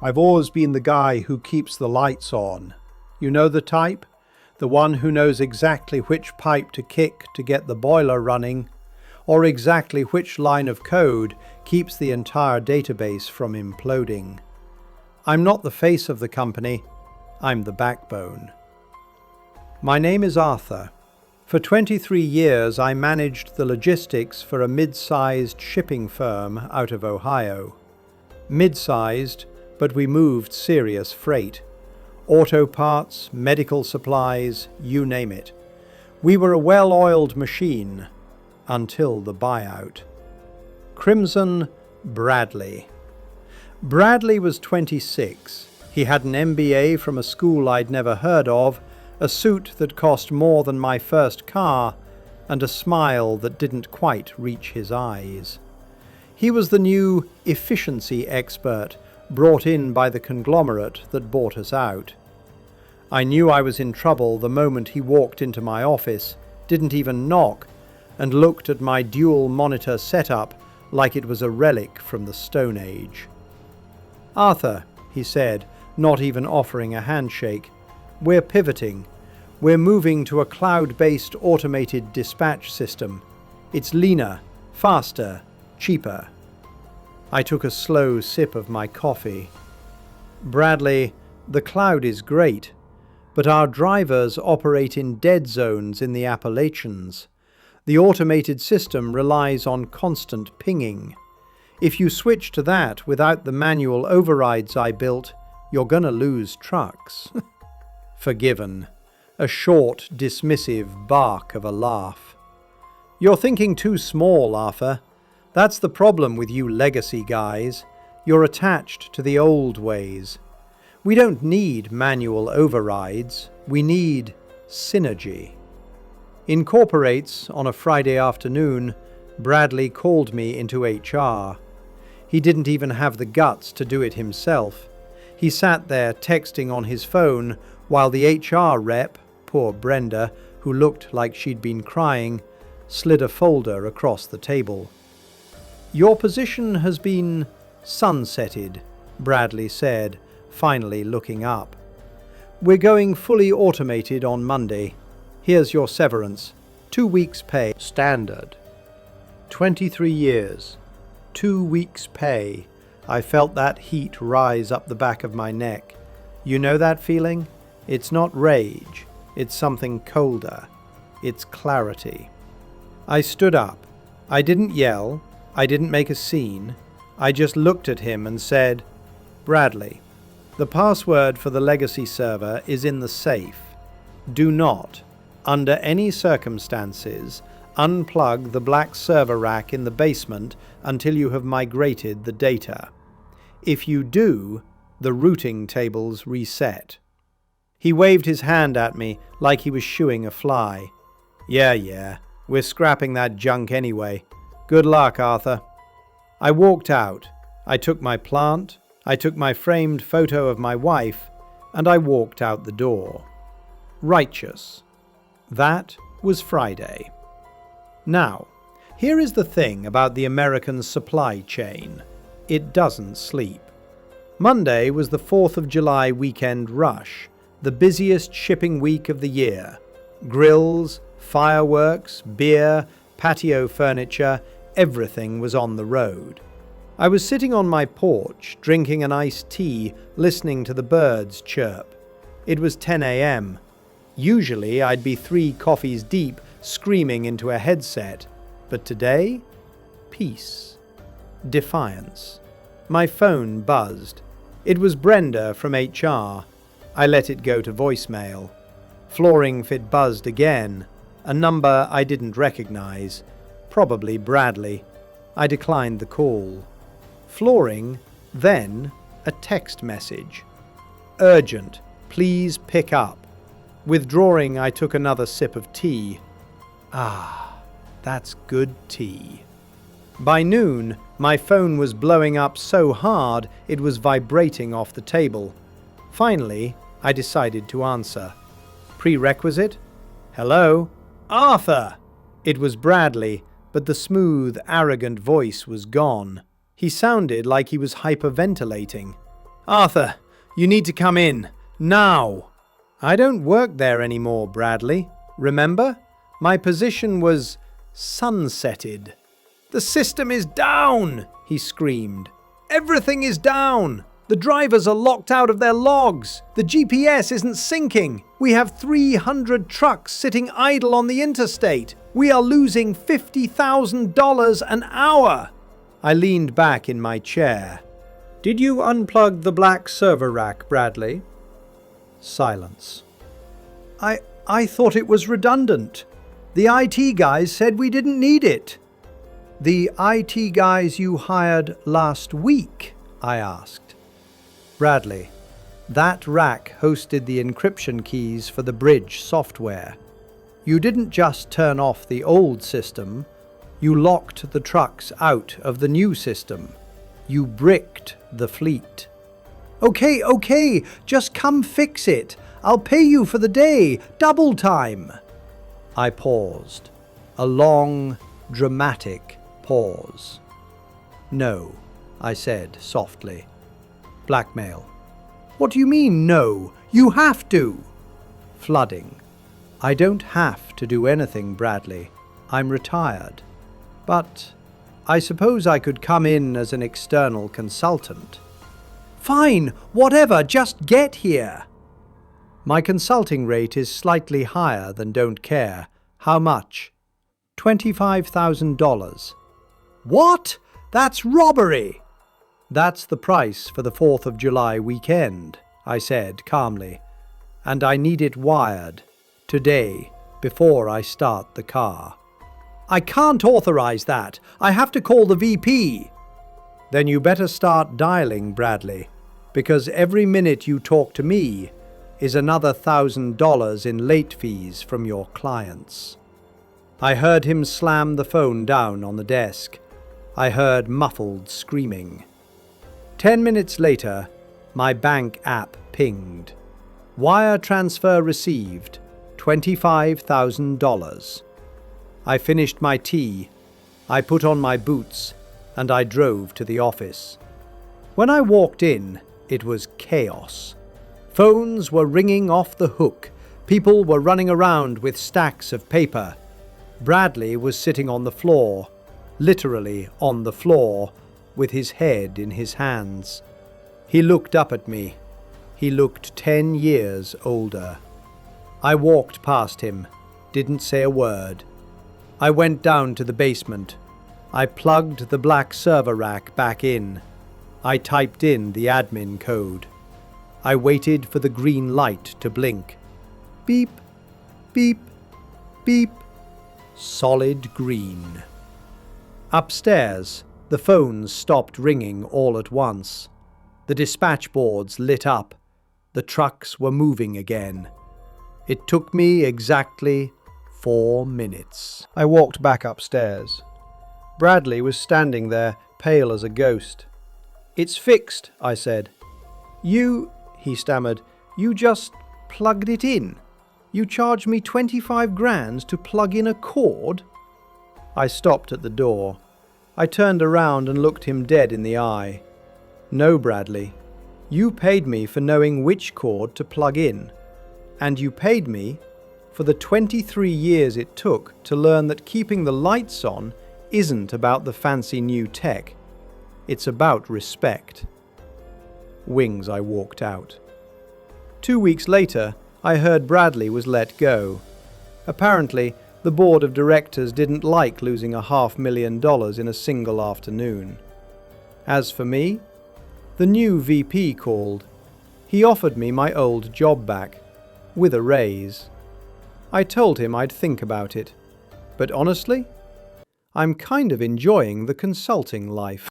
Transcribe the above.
I've always been the guy who keeps the lights on. You know the type? The one who knows exactly which pipe to kick to get the boiler running, or exactly which line of code keeps the entire database from imploding. I'm not the face of the company, I'm the backbone. My name is Arthur. For 23 years I managed the logistics for a mid-sized shipping firm out of Ohio. Mid-sized, but we moved serious freight. Auto parts, medical supplies, you name it. We were a well-oiled machine, until the buyout. Crimson Bradley. Bradley was 26. He had an MBA from a school I'd never heard of, a suit that cost more than my first car, and a smile that didn't quite reach his eyes. He was the new efficiency expert brought in by the conglomerate that bought us out. I knew I was in trouble the moment he walked into my office, didn't even knock, and looked at my dual monitor setup like it was a relic from the Stone Age. "Arthur," he said, not even offering a handshake, "we're pivoting. We're moving to a cloud-based automated dispatch system. It's leaner, faster, cheaper." I took a slow sip of my coffee. "Bradley, the cloud is great, but our drivers operate in dead zones in the Appalachians. The automated system relies on constant pinging. If you switch to that without the manual overrides I built, you're gonna lose trucks." Forgiven. A short, dismissive bark of a laugh. "You're thinking too small, Arthur. That's the problem with you legacy guys. You're attached to the old ways. We don't need manual overrides. We need synergy." In corporates, on a Friday afternoon, Bradley called me into HR. He didn't even have the guts to do it himself. He sat there texting on his phone while the HR rep, poor Brenda, who looked like she'd been crying, slid a folder across the table. "Your position has been sunsetted," Bradley said, finally looking up. "We're going fully automated on Monday. Here's your severance. 2 weeks' pay. Standard." 23 years. 2 weeks' pay. I felt that heat rise up the back of my neck. You know that feeling? It's not rage. It's something colder. It's clarity. I stood up. I didn't yell. I didn't make a scene. I just looked at him and said, "Bradley, the password for the legacy server is in the safe. Do not, under any circumstances, unplug the black server rack in the basement until you have migrated the data. If you do, the routing tables reset." He waved his hand at me like he was shooing a fly. Yeah, we're scrapping that junk anyway. Good luck, Arthur." I walked out. I took my plant, I took my framed photo of my wife, and I walked out the door. Righteous. That was Friday. Now, here is the thing about the American supply chain. It doesn't sleep. Monday was the 4th of July weekend rush, the busiest shipping week of the year. Grills, fireworks, beer, patio furniture, everything was on the road. I was sitting on my porch, drinking an iced tea, listening to the birds chirp. It was 10 a.m. Usually I'd be 3 coffees deep, screaming into a headset. But today, peace. Defiance. My phone buzzed. It was Brenda from HR. I let it go to voicemail. Flooring fit buzzed again. A number I didn't recognize. Probably Bradley. I declined the call. Flooring, then a text message. "Urgent. Please pick up." Withdrawing, I took another sip of tea. Ah, that's good tea. By noon, my phone was blowing up so hard it was vibrating off the table. Finally, I decided to answer. Prerequisite? "Hello? Arthur!" It was Bradley, but the smooth, arrogant voice was gone. He sounded like he was hyperventilating. Arthur, you need to come in. Now. I don't work there anymore, Bradley. Remember? My position was sunsetted. The system is down, he screamed. Everything is down. The drivers are locked out of their logs. The GPS isn't syncing. We have 300 trucks sitting idle on the interstate. We are losing $50,000 an hour. I leaned back in my chair. Did you unplug the black server rack, Bradley? Silence. I thought it was redundant. The IT guys said we didn't need it. The IT guys you hired last week? I asked. Bradley, that rack hosted the encryption keys for the bridge software. You didn't just turn off the old system, you locked the trucks out of the new system. You bricked the fleet. Okay, just come fix it. I'll pay you for the day, double time. I paused. A long, dramatic pause. No, I said softly. Blackmail. What do you mean, no? You have to. Flooding. I don't have to do anything, Bradley. I'm retired. But I suppose I could come in as an external consultant. Fine, whatever, just get here. My consulting rate is slightly higher than don't care. How much? $25,000. What? That's robbery! That's the price for the 4th of July weekend, I said calmly. And I need it wired. Today, before I start the car. I can't authorize that. I have to call the VP. Then you better start dialing, Bradley, because every minute you talk to me is another $1,000 in late fees from your clients. I heard him slam the phone down on the desk. I heard muffled screaming. 10 minutes later, my bank app pinged. Wire transfer received, $25,000. I finished my tea, I put on my boots, and I drove to the office. When I walked in, it was chaos. Phones were ringing off the hook. People were running around with stacks of paper. Bradley was sitting on the floor, literally on the floor, with his head in his hands. He looked up at me. He looked 10 years older. I walked past him, didn't say a word. I went down to the basement. I plugged the black server rack back in. I typed in the admin code. I waited for the green light to blink. Beep, beep, beep. Solid green. Upstairs, the phones stopped ringing all at once. The dispatch boards lit up. The trucks were moving again. It took me exactly 4 minutes. I walked back upstairs. Bradley was standing there, pale as a ghost. "It's fixed," I said. "You," he stammered, "you just plugged it in. You charged me 25 grand to plug in a cord?" I stopped at the door. I turned around and looked him dead in the eye. "No, Bradley. You paid me for knowing which cord to plug in. And you paid me for the 23 years it took to learn that keeping the lights on isn't about the fancy new tech. It's about respect." Wings, I walked out. 2 weeks later, I heard Bradley was let go. Apparently, the board of directors didn't like losing $500,000 in a single afternoon. As for me, the new VP called. He offered me my old job back, with a raise. I told him I'd think about it. But honestly, I'm kind of enjoying the consulting life.